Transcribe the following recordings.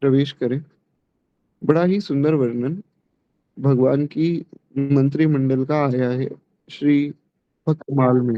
प्रवेश करें। बड़ा ही सुंदर वर्णन भगवान की मंत्रिमंडल का आया है श्री भक्तमाल में।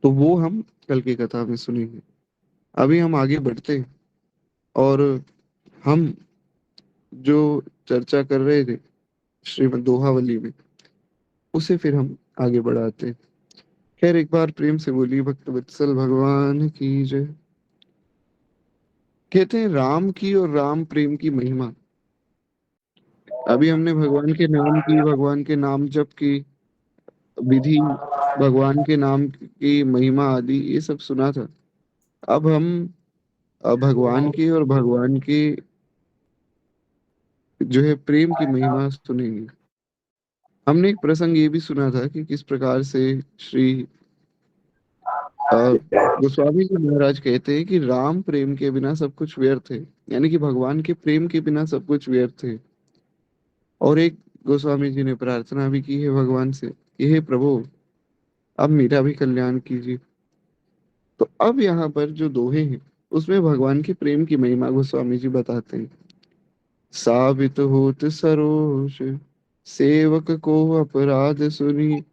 तो वो हम कल की कथा में सुनेंगे। अभी हम आगे बढ़ते हैं और हम जो चर्चा कर रहे थे श्रीमद् दोहावली में, उसे फिर हम आगे बढ़ाते हैं। खैर, एक बार प्रेम से बोलिए भक्त वत्सल भगवान की जय। कहते हैं राम की और राम प्रेम की महिमा। अभी हमने भगवान के नाम की, भगवान के नाम जप की विधि, भगवान के नाम की महिमा आदि ये सब सुना था। अब हम भगवान की और भगवान के जो है प्रेम की महिमा सुनेंगे। हमने एक प्रसंग ये भी सुना था कि किस प्रकार से श्री अ, गोस्वामी जी महाराज कहते हैं कि राम प्रेम के बिना सब कुछ व्यर्थ है। यानी कि भगवान के प्रेम के बिना सब कुछ व्यर्थ है। और एक गोस्वामी जी ने प्रार्थना भी की है भगवान से कि हे प्रभु, अब मेरा भी कल्याण कीजिए। तो अब यहाँ पर जो दोहे हैं उसमें भगवान के प्रेम की महिमा गोस्वामी जी बताते हैं। साबित होत सरोष सेवक को अपराध सुनी,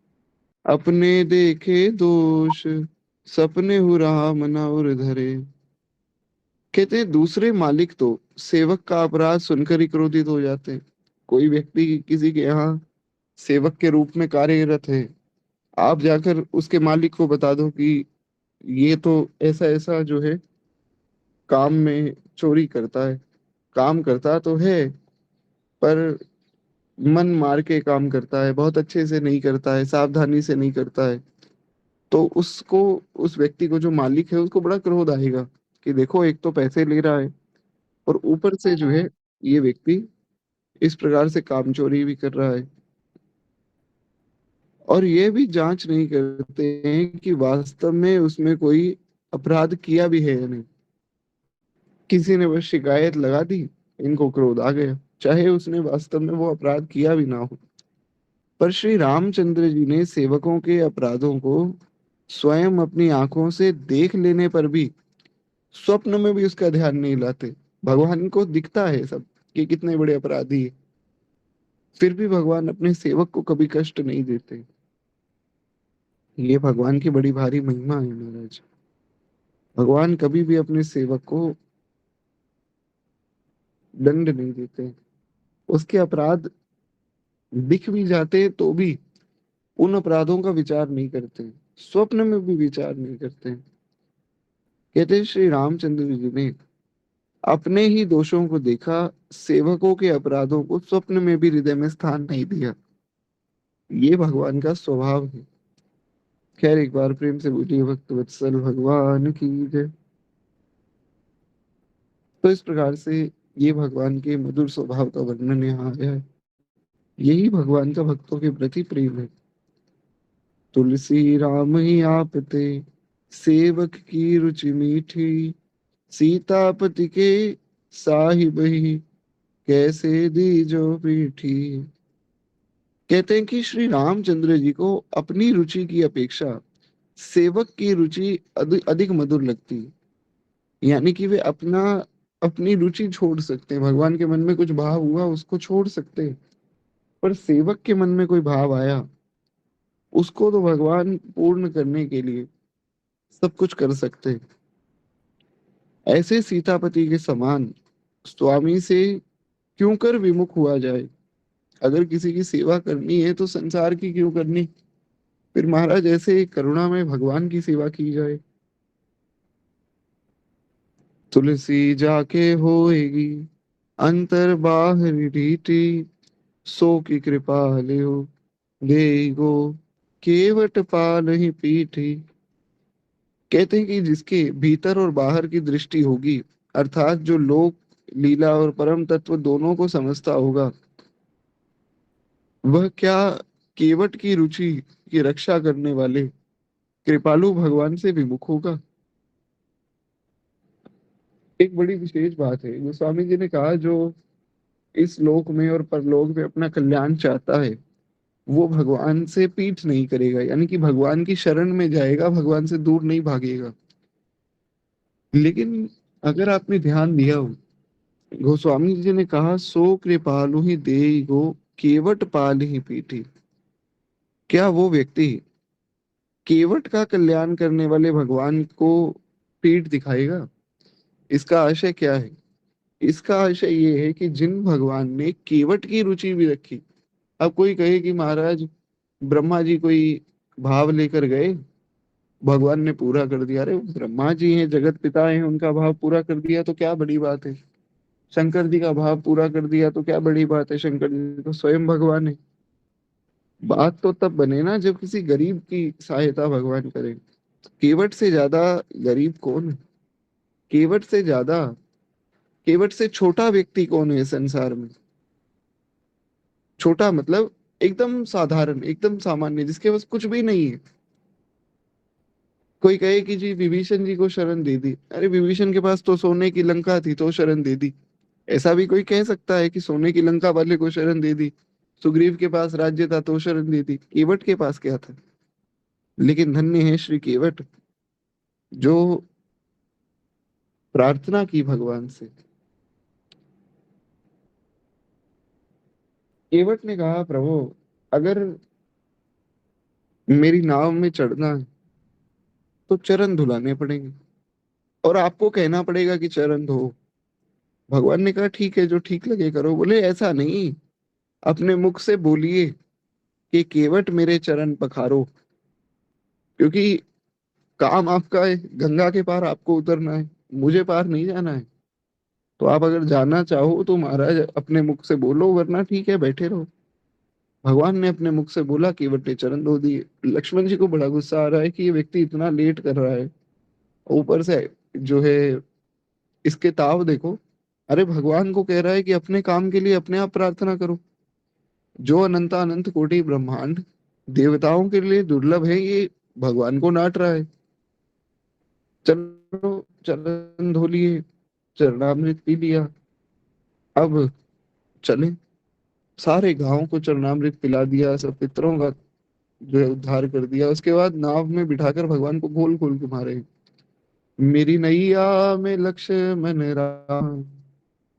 अपने देखे दोष सपने हु राम न उर धरे। कहते हैं दूसरे मालिक तो सेवक का अपराध सुनकर ही क्रोधित हो जाते हैं। कोई व्यक्ति किसी के यहाँ सेवक के रूप में कार्यरत है, आप जाकर उसके मालिक को बता दो कि ये तो ऐसा ऐसा जो है काम में चोरी करता है। काम करता तो है, पर मन मार के काम करता है, बहुत अच्छे से नहीं करता है, सावधानी से नहीं करता है। तो उसको, उस व्यक्ति को जो मालिक है उसको बड़ा क्रोध आएगा कि देखो, एक तो पैसे ले रहा है और ऊपर से जो है ये व्यक्ति इस प्रकार से काम चोरी भी कर रहा है। और ये भी जांच नहीं करते हैं कि वास्तव में उसमें कोई अपराध किया भी है या नहीं। किसी ने बस शिकायत लगा दी, इनको क्रोध आ गया, चाहे उसने वास्तव में वो अपराध किया भी ना हो। पर श्री रामचंद्र जी ने सेवकों के अपराधों को स्वयं अपनी आंखों से देख लेने पर भी स्वप्न में भी उसका ध्यान नहीं लाते। भगवान को दिखता है सब कि कितने बड़े अपराधी है, फिर भी भगवान अपने सेवक को कभी कष्ट नहीं देते। ये भगवान की बड़ी भारी महिमा है महाराज। भगवान कभी भी अपने सेवक को दंड नहीं देते। उसके अपराध दिख भी जाते तो भी उन अपराधों का विचार नहीं करते, स्वप्न में भी विचार नहीं करते। कहते हैं श्री रामचंद्र जी ने अपने ही दोषों को देखा, सेवकों के अपराधों को स्वप्न में भी हृदय में स्थान नहीं दिया। ये भगवान का स्वभाव है। खैर, एक बार प्रेम से बोलिए भक्त वत्सल भगवान की जय। तो इस प्रकार से ये भगवान के मधुर स्वभाव का वर्णन यहाँ आया है। यही भगवान का भक्तों के प्रति प्रेम है। तुलसी राम ही आप ते, सेवक की रुचि मीठी, सीतापति के साहिब ही, कैसे दी जो पीठी। कहते हैं कि श्री रामचंद्र जी को अपनी रुचि की अपेक्षा सेवक की रुचि अधिक मधुर लगती है। यानी कि वे अपनी रुचि छोड़ सकते हैं। भगवान के मन में कुछ भाव हुआ उसको छोड़ सकते हैं, पर सेवक के मन में कोई भाव आया उसको तो भगवान पूर्ण करने के लिए सब कुछ कर सकते हैं। ऐसे सीतापति के समान स्वामी से क्यों कर विमुख हुआ जाए। अगर किसी की सेवा करनी है तो संसार की क्यों करनी, फिर महाराज ऐसे करुणा में भगवान की सेवा की जाए। तुलसी जाके होएगी अंतर बाहर रीति, सो की कृपा लियो देगो केवट पाल ही पीठी। कहते हैं कि जिसके भीतर और बाहर की दृष्टि होगी, अर्थात जो लोक लीला और परम तत्व दोनों को समझता होगा, वह क्या केवट की रुचि की रक्षा करने वाले कृपालु भगवान से विमुख होगा। एक बड़ी विशेष बात है, गोस्वामी जी ने कहा जो इस लोक में और परलोक में अपना कल्याण चाहता है, वो भगवान से पीठ नहीं करेगा। यानी कि भगवान की शरण में जाएगा, भगवान से दूर नहीं भागेगा। लेकिन अगर आपने ध्यान दिया हो, गोस्वामी जी ने कहा सो कृपालु ही देई गो केवट पाल ही पीठी। क्या वो व्यक्ति केवट का कल्याण करने वाले भगवान को पीठ दिखाएगा? इसका आशय क्या है? इसका आशय ये है कि जिन भगवान ने केवट की रुचि भी रखी। अब कोई कहे कि महाराज ब्रह्मा जी कोई भाव लेकर गए, भगवान ने पूरा कर दिया। अरे ब्रह्मा जी हैं, जगत पिता हैं, उनका भाव पूरा कर दिया तो क्या बड़ी बात है। शंकर जी का भाव पूरा कर दिया तो क्या बड़ी बात है, शंकर जी तो स्वयं भगवान है। बात तो तब बने ना जब किसी गरीब की सहायता भगवान करे। केवट से ज्यादा गरीब कौन है? केवट से ज्यादा, केवट से छोटा व्यक्ति कौन है संसार में? छोटा मतलब एकदम साधारण, एकदम सामान्य, जिसके पास कुछ भी नहीं है। कोई कहे कि जी विभीषण जी को शरण दे दी, अरे विभीषण के पास तो सोने की लंका थी तो शरण दे दी। ऐसा भी कोई कह सकता है कि सोने की लंका वाले को शरण दे दी? सुग्रीव के पास राज्य था तो शरण दे दी। केवट के पास क्या था? लेकिन धन्य है श्री केवट, जो प्रार्थना की भगवान से। केवट ने कहा प्रभु, अगर मेरी नाव में चढ़ना है तो चरण धुलाने पड़ेंगे, और आपको कहना पड़ेगा कि चरण धो। भगवान ने कहा ठीक है, जो ठीक लगे करो। बोले ऐसा नहीं, अपने मुख से बोलिए कि केवट मेरे चरण पखारो, क्योंकि काम आपका है, गंगा के पार आपको उतरना है, मुझे पार नहीं जाना है। तो आप अगर जाना चाहो तो महाराज अपने मुख से बोलो, वरना ठीक है बैठे रहो। भगवान ने अपने मुख से बोला, केवट ने चरण धो दिए। लक्ष्मण जी को बड़ा गुस्सा आ रहा है कि ये व्यक्ति इतना लेट कर रहा है, ऊपर से जो है इसके ताव देखो। अरे भगवान को कह रहा है कि अपने काम के लिए अपने आप प्रार्थना करो। जो अनंत अनंत कोटि ब्रह्मांड देवताओं के लिए दुर्लभ है, ये भगवान को नाट रहा है। चलो चरण धो लिए, चरणामृत पी लिया, अब चले। सारे गांव को चरणामृत पिला दिया, सब पितरों का जो है उद्धार कर दिया। उसके बाद नाव में बिठाकर भगवान को गोल गोल घुमा रहे। मेरी नैया में लक्ष्मण राम,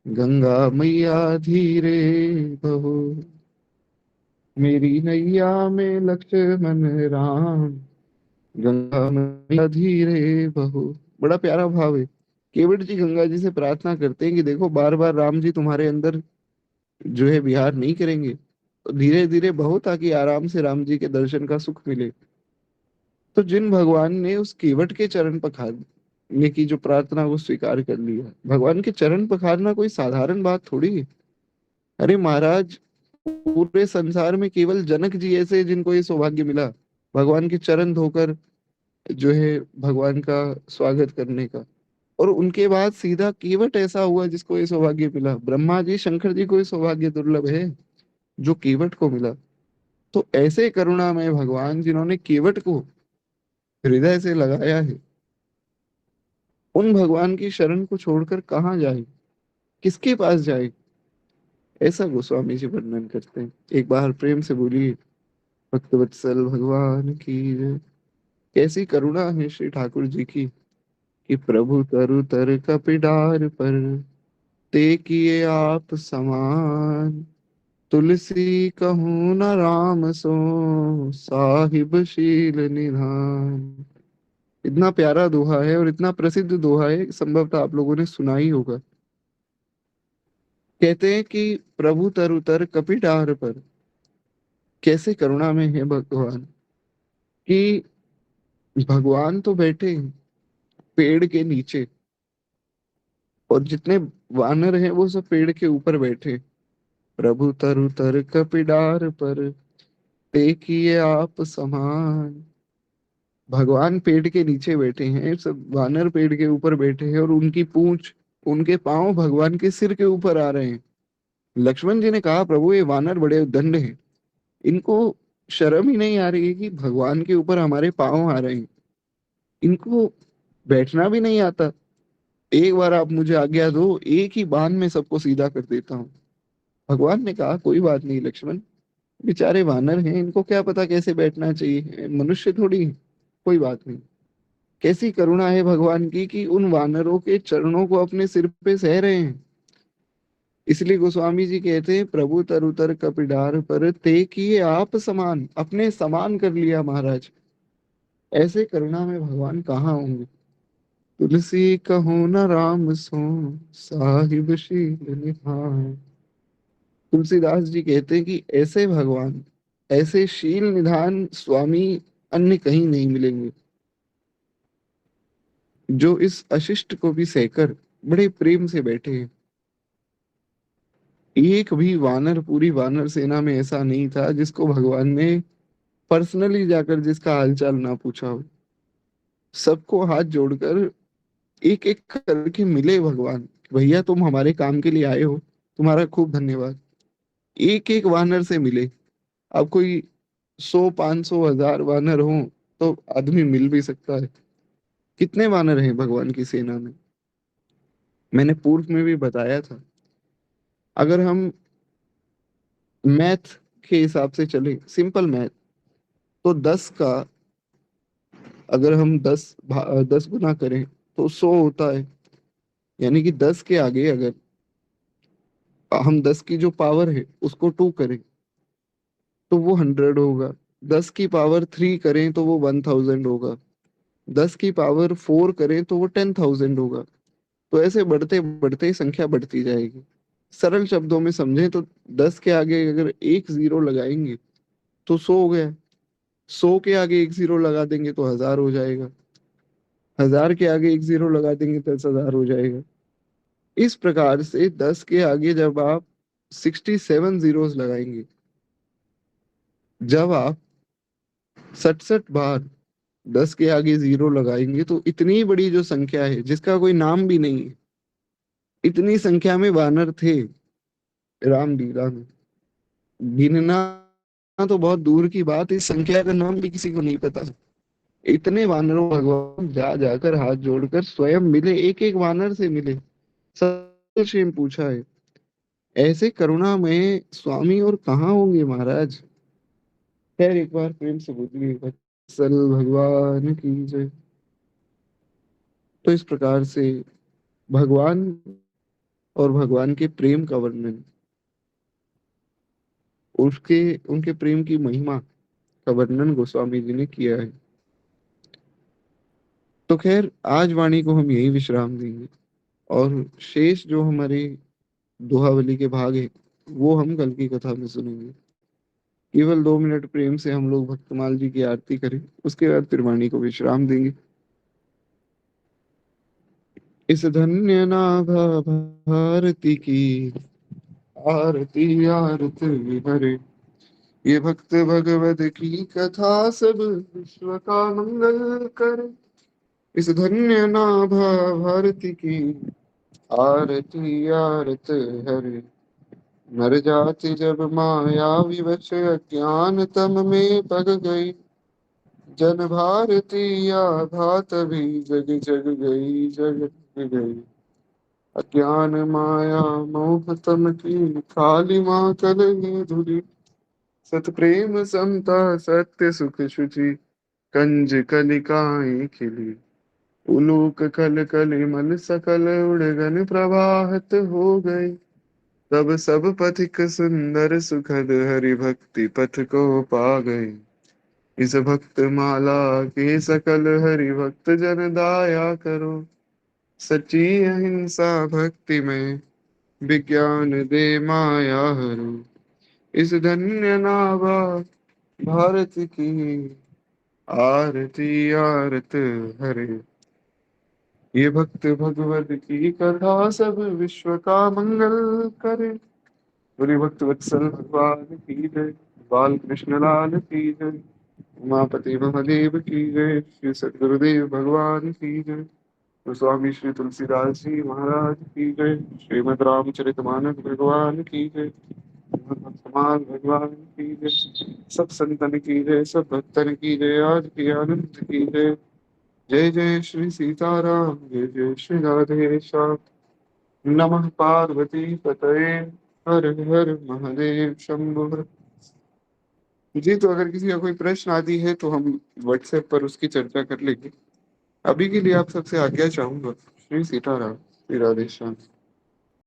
गंगा मैया धीरे बहो। मेरी नैया में लक्ष्मण राम, गंगा मैया धीरे बहो। बड़ा प्यारा भाव है। केवट जी गंगा जी से प्रार्थना करते हैं कि देखो बार बार राम जी तुम्हारे अंदर जो है विहार नहीं करेंगे, तो धीरे धीरे बहो, ताकि आराम से राम जी के दर्शन का सुख मिले। तो जिन भगवान ने उस केवट के चरण पखारने की जो प्रार्थना वो स्वीकार कर लिया, भगवान के चरण पखारना कोई साधारण बात थोड़ी है। अरे महाराज, पूरे संसार में केवल जनक जी ऐसे हैं जिनको ये सौभाग्य मिला, भगवान के चरण धोकर जो है भगवान का स्वागत करने का। और उनके बाद सीधा केवट ऐसा हुआ जिसको ये सौभाग्य मिला। ब्रह्मा जी शंकर जी को ये सौभाग्य दुर्लभ है जो केवट को मिला। तो ऐसे करुणामय भगवान जिन्होंने केवट को हृदय से लगाया है, उन भगवान की शरण को छोड़कर कहाँ जाए, किसके पास जाए? ऐसा गोस्वामी जी वर्णन करते हैं। एक बार प्रेम से बोलिए भक्त वत्सल भगवान की जय। कैसी करुणा है श्री ठाकुर जी की, कि प्रभु तरु तर कपिडार पर, ते किए आप समान। तुलसी कहूँ न राम सो, साहिब शील निधान। इतना प्यारा दोहा है और इतना प्रसिद्ध दोहा है, संभवतः आप लोगों ने सुना ही होगा। कहते हैं कि प्रभु तरुतर कपिडार पर, कैसे करुणा में है भगवान, कि भगवान तो बैठे हैं पेड़ के नीचे, और जितने वानर हैं वो सब पेड़ के ऊपर बैठे। प्रभु तरुतर कपिडार पर, देखिए आप समान। भगवान पेड़ के नीचे बैठे हैं, सब वानर पेड़ के ऊपर बैठे हैं, और उनकी पूंछ, उनके पांव भगवान के सिर के ऊपर आ रहे हैं। लक्ष्मण जी ने कहा प्रभु ये वानर बड़े दंड हैं, इनको शर्म ही नहीं आ रही है कि भगवान के ऊपर हमारे पांव आ रहे हैं, इनको बैठना भी नहीं आता। एक बार आप मुझे आज्ञा दो, एक ही बाण में सबको सीधा कर देता हूँ। भगवान ने कहा कोई बात नहीं लक्ष्मण, बेचारे वानर हैं, इनको क्या पता कैसे बैठना चाहिए, मनुष्य थोड़ी है, कोई बात नहीं। कैसी करुणा है भगवान की कि उन वानरों के चरणों को अपने सिर पे सह रहे हैं। इसलिए गोस्वामी जी कहते हैं, प्रभु तरुतर कपिडार पर ते किए आप समान, अपने समान कर लिया महाराज। ऐसे करुणा में भगवान कहाँ होंगे। तुलसी कहो न राम सो, साहिब शील निधान। तुलसीदास जी कहते हैं कि ऐसे भगवान, ऐसे शील निधान स्वामी अन्य कहीं नहीं मिलेंगे, जो इस अशिष्ट को भी सहकर बड़े प्रेम से बैठे हैं। एक भी वानर, पूरी वानर सेना में ऐसा नहीं था जिसको भगवान ने पर्सनली जाकर जिसका हालचाल ना पूछा हो। सबको हाथ जोड़कर एक एक करके मिले भगवान, भैया तुम हमारे काम के लिए आए हो, तुम्हारा खूब धन्यवाद। एक एक वानर से मिले। अब कोई 100 500 1000 वानर हो तो आदमी मिल भी सकता है। कितने वानर हैं भगवान की सेना में। मैंने पूर्व में भी बताया था, अगर हम मैथ के हिसाब से चले, सिंपल मैथ, तो 10 का अगर हम 10 गुना करें तो 100 होता है। यानी कि 10 के आगे अगर हम 10 की जो पावर है उसको 2 करें तो वो 100 होगा। 10 की पावर 3 करें तो वो 1000 होगा। 10 की पावर 4 करें तो वो 10,000 होगा। तो ऐसे बढ़ते बढ़ते संख्या बढ़ती जाएगी। सरल शब्दों में समझें तो 10 के आगे अगर एक जीरो लगाएंगे तो 100 हो गया। 100 के आगे एक जीरो लगा देंगे तो 1000 हो जाएगा। 1000 के आगे एक जीरो लगा देंगे तो 10,000 हो जाएगा। इस प्रकार से 10 के आगे जब आप 67 जीरोस लगाएंगे, जब आप 67 बार 10 के आगे जीरो लगाएंगे, तो इतनी बड़ी जो संख्या है जिसका कोई नाम भी नहीं है, इतनी संख्या में वानर थे रामलीला में। गिनना तो बहुत दूर की बात, इस संख्या का नाम भी किसी को नहीं पता। इतने वानरों भगवान जा जाकर हाथ जोड़कर स्वयं मिले, एक एक वानर से मिले, सबसे क्षेम पूछा है। ऐसे करुणा में स्वामी और कहाँ होंगे महाराज। खैर एक बार प्रेम से बोलिए वत्सल भगवान की जय। तो इस प्रकार से भगवान और भगवान के प्रेम का वर्णन, उसके उनके प्रेम की महिमा का वर्णन गोस्वामी जी ने किया है। तो खैर आज वाणी को हम यही विश्राम देंगे, और शेष जो हमारे दोहावली के भाग है वो हम कल की कथा में सुनेंगे। केवल 2 मिनट प्रेम से हम लोग भक्तमाल जी की आरती करें, उसके बाद फिर वाणी को विश्राम देंगे। इस धन्य नाभा भारती की आरती आरत हरे। ये भक्त भगवत की कथा सब विश्व का मंगल करे। इस धन्य नाभा भारती की आरती आरत हरे। नर जाति जब माया विवश अज्ञान तम में पग गई। जन भारती आभा तभी जग जग गई, जग जग गई। अज्ञान माया मोह तम की काली माँ कल ही धुली। सत प्रेम समता सत्य सुख शुचि कंज कलिकाएं खिली। उलूक कल कली मल सकल उड़गन प्रवाहित हो गए। तब सब पथिक सुंदर सुखद हरि भक्ति पथ को पा गए। इस भक्त माला के सकल हरि भक्त जन दाया करो। सच्ची अहिंसा भक्ति में विज्ञान दे माया हरो। इस धन्य नाभा भारत की आरती आरत हरे। ये भक्त भगवत की कथा सब विश्व का मंगल करे। बोले भक्त वत्सल भगवान की जय। बाल कृष्ण लाल की जय। उमापति महादेव की जय। श्री सद्गुरुदेव भगवान की जय। तो स्वामी श्री तुलसीदास जी महाराज की जय। श्रीमद रामचरितमानस भगवान की जय। समाज भगवान की जय। सब संतन की जय, सब भक्तन की जय, आज की आनंद की जय। जय जय श्री सीताराम, जय जय श्री राधे श्याम। नमः पार्वती पतये, हर हर महादेव शंभु हर। जी तो अगर किसी का कोई प्रश्न आदि है तो हम व्हाट्सएप पर उसकी चर्चा कर लेंगे। अभी के लिए आप सबसे आज्ञा चाहूंगा। श्री सीताराम, श्री राधेश्याम।